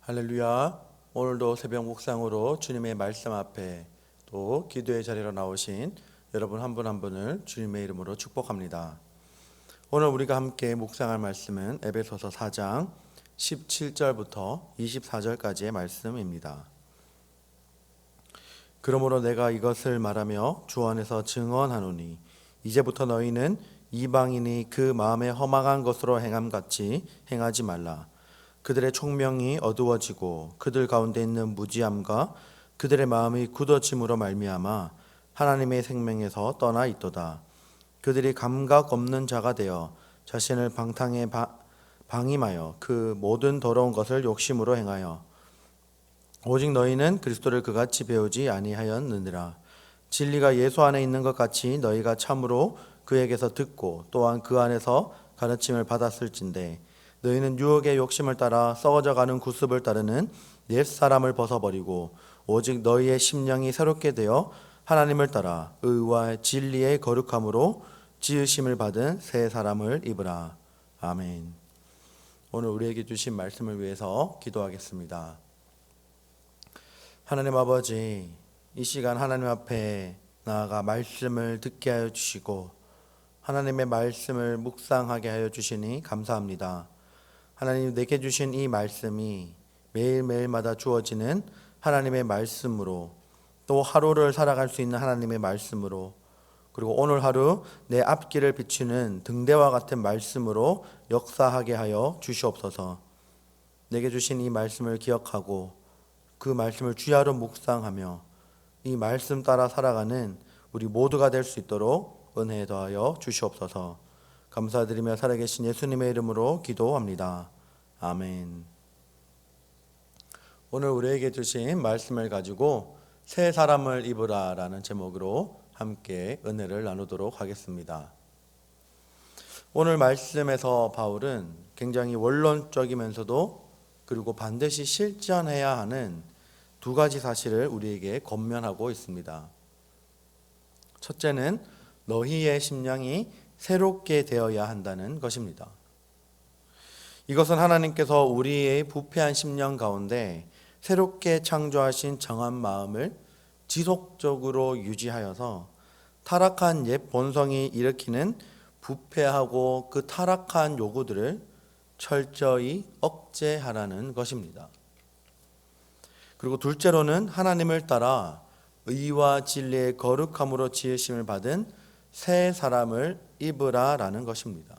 할렐루야. 오늘도 새벽 묵상으로 주님의 말씀 앞에 또 기도의 자리로 나오신 여러분 한 분 한 분을 주님의 이름으로 축복합니다. 오늘 우리가 함께 묵상할 말씀은 에베소서 4장 17절부터 24절까지의 말씀입니다. 그러므로 내가 이것을 말하며 주 안에서 증언하노니 이제부터 너희는 이방인이 그 마음에 허망한 것으로 행함같이 행하지 말라. 그들의 총명이 어두워지고 그들 가운데 있는 무지함과 그들의 마음이 굳어짐으로 말미암아 하나님의 생명에서 떠나 있도다. 그들이 감각 없는 자가 되어 자신을 방탕에 방임하여 그 모든 더러운 것을 욕심으로 행하여 오직 너희는 그리스도를 그같이 배우지 아니하였느니라. 진리가 예수 안에 있는 것 같이 너희가 참으로 그에게서 듣고 또한 그 안에서 가르침을 받았을진데 너희는 유혹의 욕심을 따라 썩어져가는 구습을 따르는 옛사람을 벗어버리고 오직 너희의 심령이 새롭게 되어 하나님을 따라 의와 진리의 거룩함으로 지으심을 받은 새 사람을 입으라. 아멘. 오늘 우리에게 주신 말씀을 위해서 기도하겠습니다. 하나님 아버지, 이 시간 하나님 앞에 나아가 말씀을 듣게 하여 주시고 하나님의 말씀을 묵상하게 하여 주시니 감사합니다. 하나님, 내게 주신 이 말씀이 매일매일마다 주어지는 하나님의 말씀으로, 또 하루를 살아갈 수 있는 하나님의 말씀으로, 그리고 오늘 하루 내 앞길을 비추는 등대와 같은 말씀으로 역사하게 하여 주시옵소서. 내게 주신 이 말씀을 기억하고 그 말씀을 주야로 묵상하며 이 말씀 따라 살아가는 우리 모두가 될 수 있도록 은혜 더하여 주시옵소서. 감사드리며 살아계신 예수님의 이름으로 기도합니다. 아멘. 오늘 우리에게 주신 말씀을 가지고 새 사람을 입으라 라는 제목으로 함께 은혜를 나누도록 하겠습니다. 오늘 말씀에서 바울은 굉장히 원론적이면서도 그리고 반드시 실천해야 하는 두 가지 사실을 우리에게 권면하고 있습니다. 첫째는 너희의 심령이 새롭게 되어야 한다는 것입니다. 이것은 하나님께서 우리의 부패한 심령 가운데 새롭게 창조하신 정한 마음을 지속적으로 유지하여서 타락한 옛 본성이 일으키는 부패하고 그 타락한 요구들을 철저히 억제하라는 것입니다. 그리고 둘째로는 하나님을 따라 의와 진리의 거룩함으로 지으심을 받은 새 사람을 입으라라는 것입니다.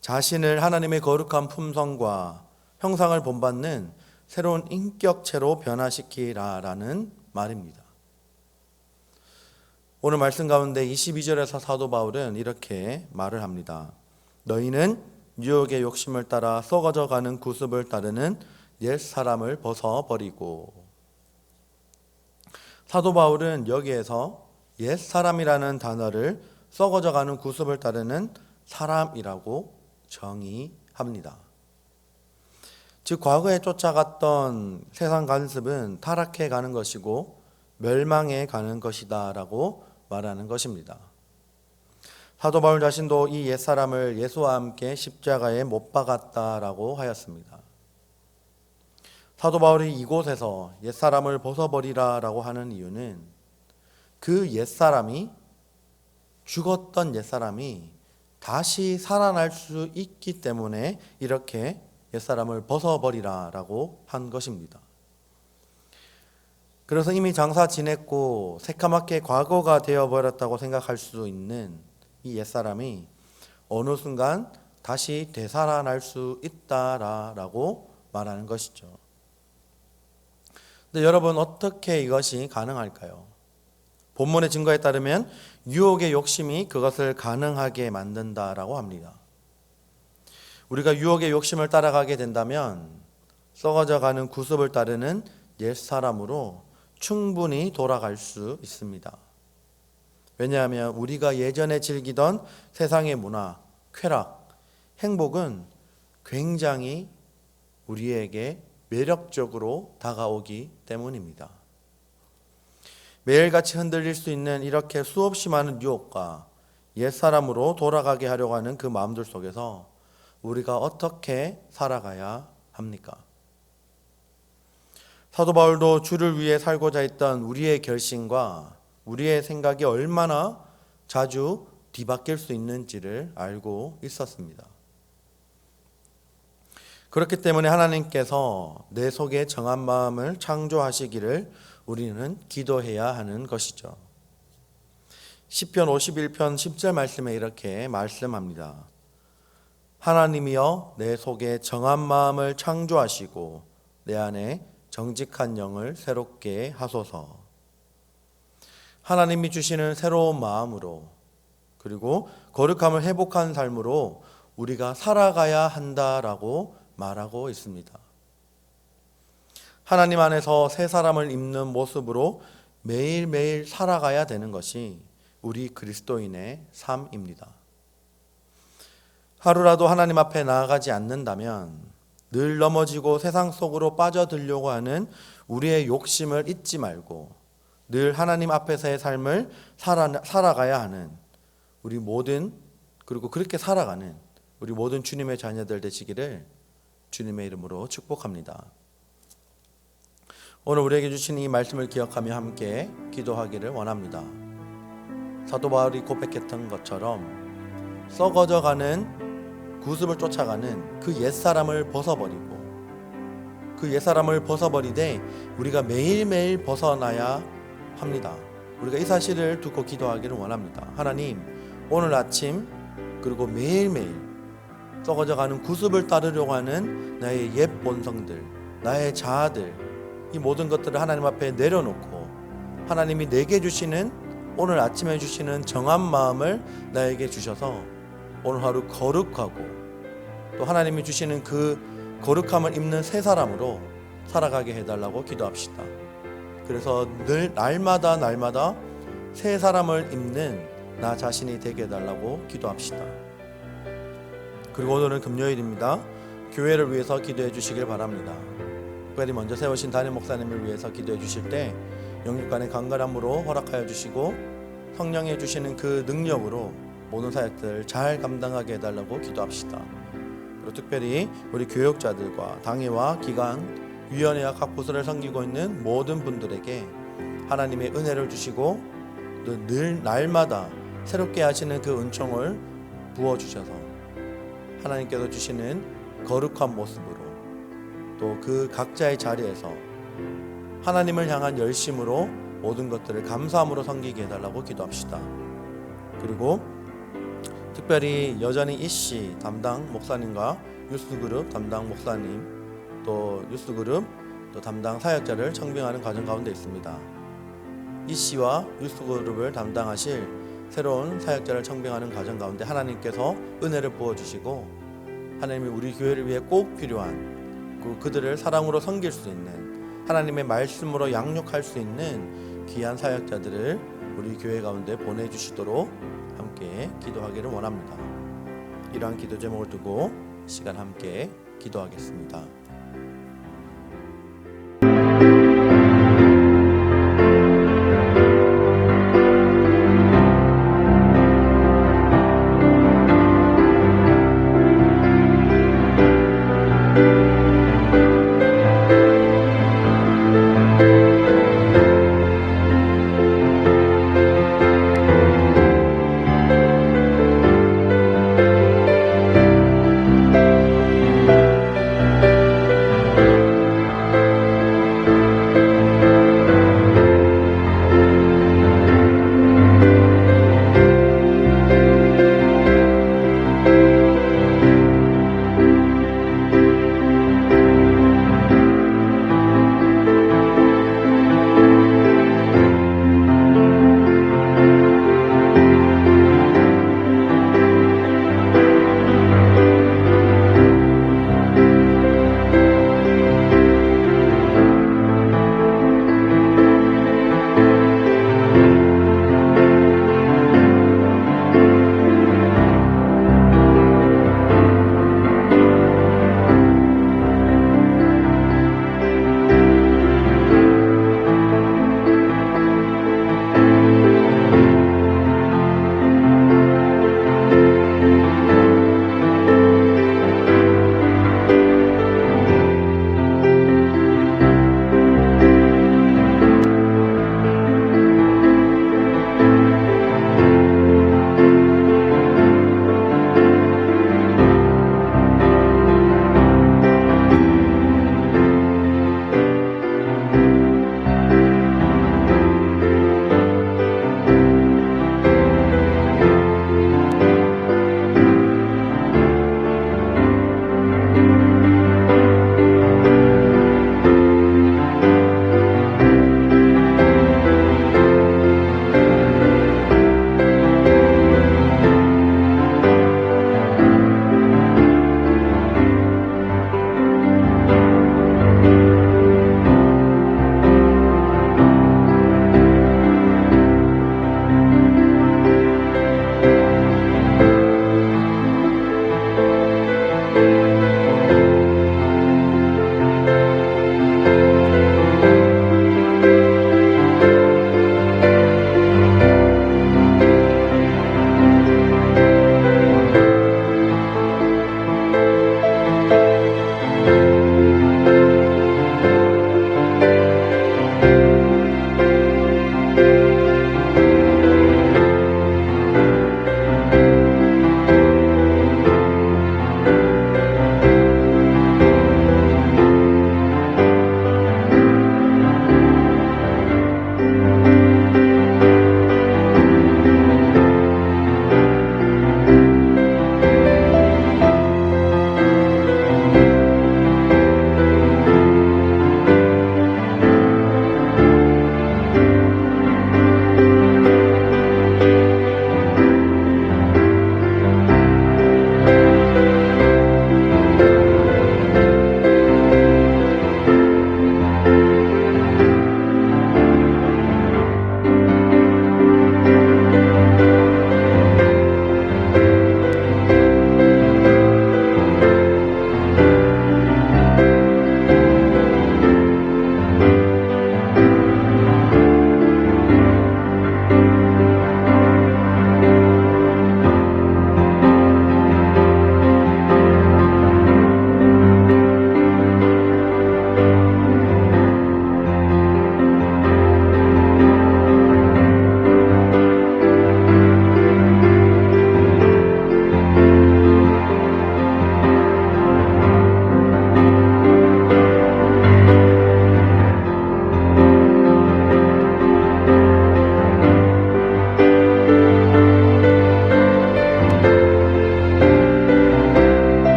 자신을 하나님의 거룩한 품성과 형상을 본받는 새로운 인격체로 변화시키라라는 말입니다. 오늘 말씀 가운데 22절에서 사도 바울은 이렇게 말을 합니다. 너희는 유혹의 욕심을 따라 썩어져 가는 구습을 따르는 옛 사람을 벗어버리고. 사도 바울은 여기에서 옛 사람이라는 단어를 썩어져 가는 구습을 따르는 사람이라고 정의합니다. 즉 과거에 쫓아갔던 세상 관습은 타락해 가는 것이고 멸망해 가는 것이다 라고 말하는 것입니다. 사도 바울 자신도 이 옛사람을 예수와 함께 십자가에 못 박았다라고 하였습니다. 사도 바울이 이곳에서 옛사람을 벗어버리라라고 하는 이유는 그 옛사람이, 죽었던 옛사람이 다시 살아날 수 있기 때문에 이렇게 옛사람을 벗어버리라라고 한 것입니다. 그래서 이미 장사 지냈고 새카맣게 과거가 되어버렸다고 생각할 수 있는 이 옛사람이 어느 순간 다시 되살아날 수 있다라고 말하는 것이죠. 근데 여러분, 어떻게 이것이 가능할까요? 본문의 증거에 따르면 유혹의 욕심이 그것을 가능하게 만든다라고 합니다. 우리가 유혹의 욕심을 따라가게 된다면 썩어져가는 구습을 따르는 옛사람으로 충분히 돌아갈 수 있습니다. 왜냐하면 우리가 예전에 즐기던 세상의 문화, 쾌락, 행복은 굉장히 우리에게 매력적으로 다가오기 때문입니다. 매일같이 흔들릴 수 있는 이렇게 수없이 많은 유혹과 옛사람으로 돌아가게 하려고 하는 그 마음들 속에서 우리가 어떻게 살아가야 합니까? 사도 바울도 주를 위해 살고자 했던 우리의 결심과 우리의 생각이 얼마나 자주 뒤바뀔 수 있는지를 알고 있었습니다. 그렇기 때문에 하나님께서 내 속에 정한 마음을 창조하시기를 우리는 기도해야 하는 것이죠. 시편 51편 10절 말씀에 이렇게 말씀합니다. 하나님이여 내 속에 정한 마음을 창조하시고 내 안에 정직한 영을 새롭게 하소서. 하나님이 주시는 새로운 마음으로 그리고 거룩함을 회복한 삶으로 우리가 살아가야 한다라고 말하고 있습니다. 하나님 안에서 새 사람을 입는 모습으로 매일매일 살아가야 되는 것이 우리 그리스도인의 삶입니다. 하루라도 하나님 앞에 나아가지 않는다면 늘 넘어지고 세상 속으로 빠져들려고 하는 우리의 욕심을 잊지 말고 늘 하나님 앞에서의 삶을 살아가야 하는 우리 모든, 그리고 그렇게 살아가는 우리 모든 주님의 자녀들 되시기를 주님의 이름으로 축복합니다. 오늘 우리에게 주신 이 말씀을 기억하며 함께 기도하기를 원합니다. 사도 바울이 고백했던 것처럼 썩어져가는 구습을 쫓아가는 그 옛사람을 벗어버리고 그 옛사람을 벗어버리되 우리가 매일매일 벗어나야 합니다. 우리가 이 사실을 두고 기도하기를 원합니다. 하나님, 오늘 아침 그리고 매일매일 썩어져가는 구습을 따르려고 하는 나의 옛 본성들, 나의 자아들, 이 모든 것들을 하나님 앞에 내려놓고 하나님이 내게 주시는, 오늘 아침에 주시는 정한 마음을 나에게 주셔서 오늘 하루 거룩하고 또 하나님이 주시는 그 거룩함을 입는 새 사람으로 살아가게 해달라고 기도합시다. 그래서 늘 날마다 새 사람을 입는 나 자신이 되게 해달라고 기도합시다. 그리고 오늘은 금요일입니다. 교회를 위해서 기도해 주시길 바랍니다. 특별히 먼저 세우신 담임 목사님을 위해서 기도해 주실 때 영육간의 강건함으로 허락하여 주시고 성령이 주시는 그 능력으로 모든 사역들을 잘 감당하게 해달라고 기도합시다. 그리고 특별히 우리 교역자들과 당회와 기관, 위원회와 각 부서를 섬기고 있는 모든 분들에게 하나님의 은혜를 주시고 또 늘 날마다 새롭게 하시는 그 은총을 부어주셔서 하나님께서 주시는 거룩한 모습으로 또 그 각자의 자리에서 하나님을 향한 열심으로 모든 것들을 감사함으로 섬기게 해달라고 기도합시다. 그리고 특별히 여전히 이씨 담당 목사님과 유스그룹 담당 목사님 또 유스그룹 또 담당 사역자를 청빙하는 과정 가운데 있습니다. 이씨와 유스그룹을 담당하실 새로운 사역자를 청빙하는 과정 가운데 하나님께서 은혜를 부어주시고 하나님이 우리 교회를 위해 꼭 필요한 그들을 사랑으로 섬길 수 있는 하나님의 말씀으로 양육할 수 있는 귀한 사역자들을 우리 교회 가운데 보내주시도록 함께 기도하기를 원합니다. 이러한 기도 제목을 두고 시간 함께 기도하겠습니다.